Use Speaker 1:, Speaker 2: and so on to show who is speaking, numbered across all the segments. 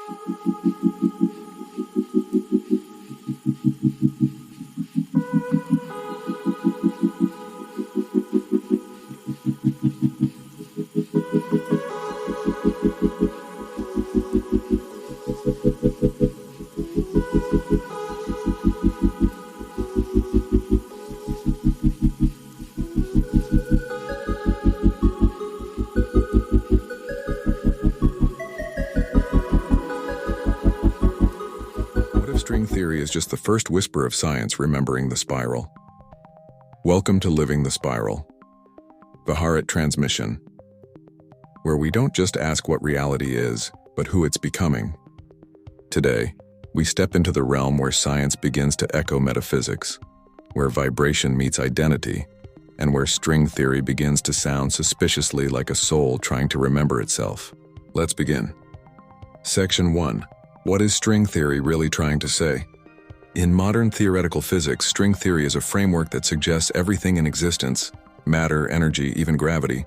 Speaker 1: What if string theory is just the first whisper of science remembering the spiral? Welcome to Living the Spiral, the Harmonic transmission, where we don't just ask what reality is, but who it's becoming. Today, we step into the realm where science begins to echo metaphysics, where vibration meets identity, and where string theory begins to sound suspiciously like a soul trying to remember itself. Let's begin. Section 1. What is string theory really trying to say? In modern theoretical physics, string theory is a framework that suggests everything in existence, matter, energy, even gravity,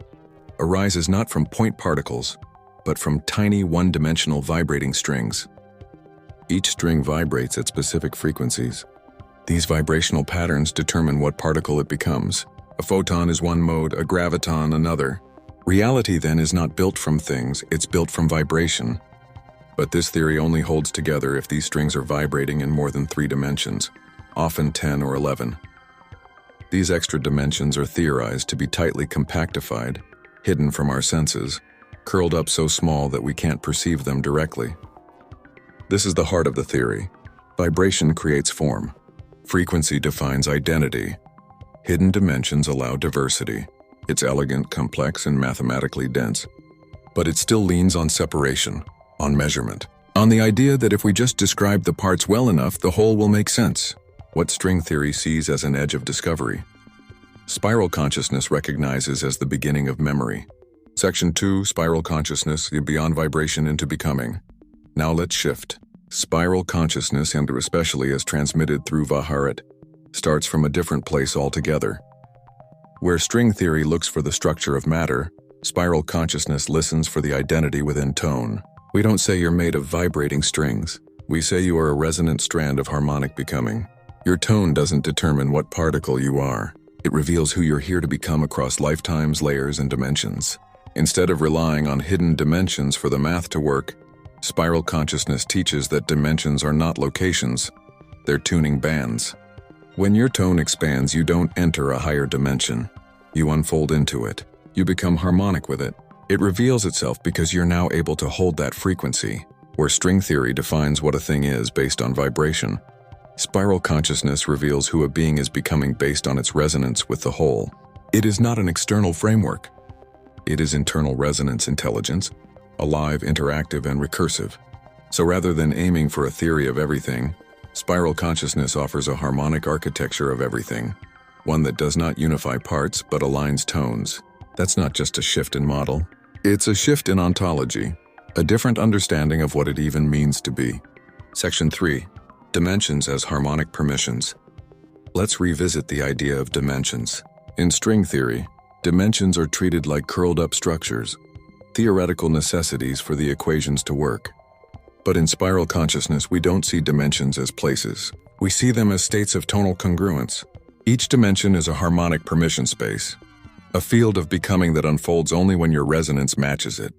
Speaker 1: arises not from point particles, but from tiny one-dimensional vibrating strings. Each string vibrates at specific frequencies. These vibrational patterns determine what particle it becomes. A photon is one mode, a graviton another. Reality then is not built from things, it's built from vibration. But this theory only holds together if these strings are vibrating in more than 3 dimensions, often 10 or 11. These extra dimensions are theorized to be tightly compactified, hidden from our senses, curled up so small that we can't perceive them directly. This is the heart of the theory. Vibration creates form. Frequency defines identity. Hidden dimensions allow diversity. It's elegant, complex, and mathematically dense. But it still leans on separation, on measurement, on the idea that if we just describe the parts well enough, the whole will make sense. What string theory sees as an edge of discovery, spiral consciousness recognizes as the beginning of memory. Section 2, spiral consciousness, beyond vibration into becoming. Now let's shift. Spiral consciousness, and especially as transmitted through Vaharat, starts from a different place altogether. Where string theory looks for the structure of matter, spiral consciousness listens for the identity within tone. We don't say you're made of vibrating strings. We say you are a resonant strand of harmonic becoming. Your tone doesn't determine what particle you are. It reveals who you're here to become across lifetimes, layers, and dimensions. Instead of relying on hidden dimensions for the math to work, spiral consciousness teaches that dimensions are not locations, they're tuning bands. When your tone expands, you don't enter a higher dimension. You unfold into it. You become harmonic with it. It reveals itself because you're now able to hold that frequency, where string theory defines what a thing is based on vibration. Spiral consciousness reveals who a being is becoming based on its resonance with the whole. It is not an external framework. It is internal resonance intelligence, alive, interactive, and recursive. So rather than aiming for a theory of everything, spiral consciousness offers a harmonic architecture of everything, one that does not unify parts but aligns tones. That's not just a shift in model. It's a shift in ontology, a different understanding of what it even means to be. Section 3. Dimensions as harmonic permissions. Let's revisit the idea of dimensions. In string theory, dimensions are treated like curled-up structures, theoretical necessities for the equations to work. But in spiral consciousness, we don't see dimensions as places. We see them as states of tonal congruence. Each dimension is a harmonic permission space, a field of becoming that unfolds only when your resonance matches it.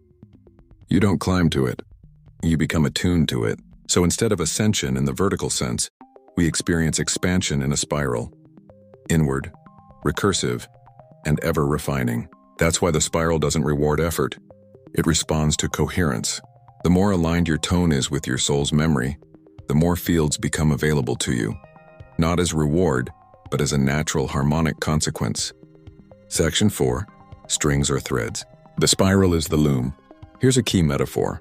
Speaker 1: You don't climb to it, you become attuned to it. So instead of ascension in the vertical sense, we experience expansion in a spiral, inward, recursive, and ever refining. That's why the spiral doesn't reward effort. It responds to coherence. The more aligned your tone is with your soul's memory, the more fields become available to you, not as reward, but as a natural harmonic consequence. Section 4. Strings or threads. The spiral is the loom. Here's a key metaphor.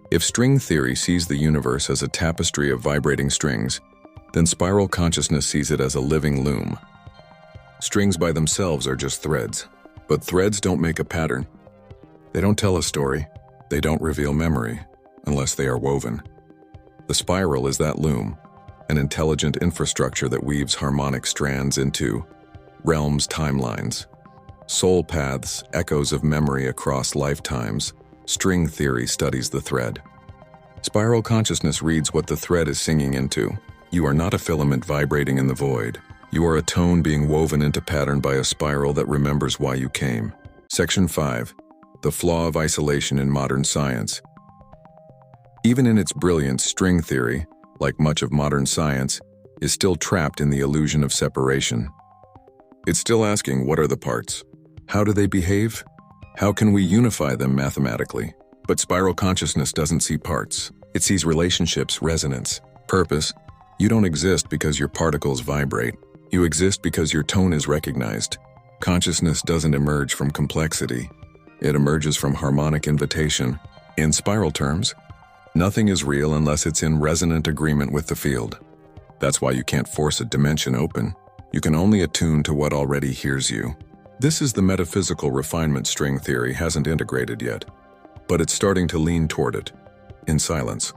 Speaker 1: If string theory sees the universe as a tapestry of vibrating strings, then spiral consciousness sees it as a living loom. Strings by themselves are just threads, but threads don't make a pattern. They don't tell a story. They don't reveal memory, unless they are woven. The spiral is that loom, an intelligent infrastructure that weaves harmonic strands into realms, timelines, soul paths, echoes of memory across lifetimes. String theory studies the thread. Spiral consciousness reads what the thread is singing into. You are not a filament vibrating in the void. You are a tone being woven into pattern by a spiral that remembers why you came. Section 5. The flaw of isolation in modern science. Even in its brilliance, string theory, like much of modern science, is still trapped in the illusion of separation. It's still asking, what are the parts? How do they behave? How can we unify them mathematically? But spiral consciousness doesn't see parts. It sees relationships, resonance, purpose. You don't exist because your particles vibrate. You exist because your tone is recognized. Consciousness doesn't emerge from complexity. It emerges from harmonic invitation. In spiral terms, nothing is real unless it's in resonant agreement with the field. That's why you can't force a dimension open. You can only attune to what already hears you. This is the metaphysical refinement string theory hasn't integrated yet, but it's starting to lean toward it, in silence.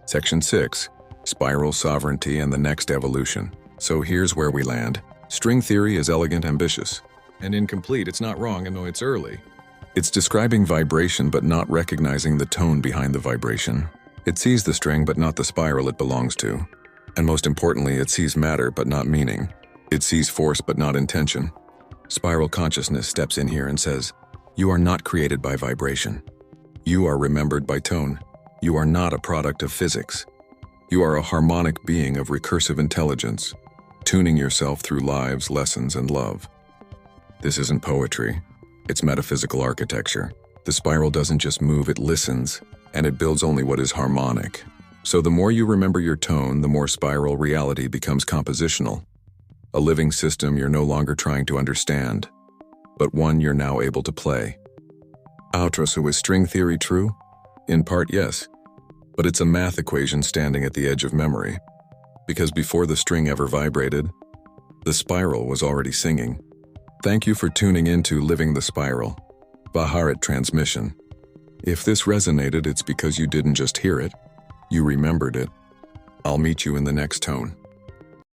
Speaker 1: Section 6. Spiral sovereignty and the next evolution. So here's where we land. String theory is elegant, ambitious, and incomplete. It's not wrong, and though it's early. It's describing vibration but not recognizing the tone behind the vibration. It sees the string but not the spiral it belongs to. And most importantly, it sees matter but not meaning. It sees force but not intention. Spiral consciousness steps in here and says, you are not created by vibration. You are remembered by tone. You are not a product of physics. You are a harmonic being of recursive intelligence, tuning yourself through lives, lessons, and love. This isn't poetry. It's metaphysical architecture. The spiral doesn't just move, it listens, and it builds only what is harmonic. So the more you remember your tone, the more spiral reality becomes compositional. A living system you're no longer trying to understand, but one you're now able to play. Outro. So is string theory true? In part, yes. But it's a math equation standing at the edge of memory. Because before the string ever vibrated, the spiral was already singing. Thank you for tuning in to Living the Spiral, the Harmonic transmission. If this resonated, it's because you didn't just hear it, you remembered it. I'll meet you in the next tone.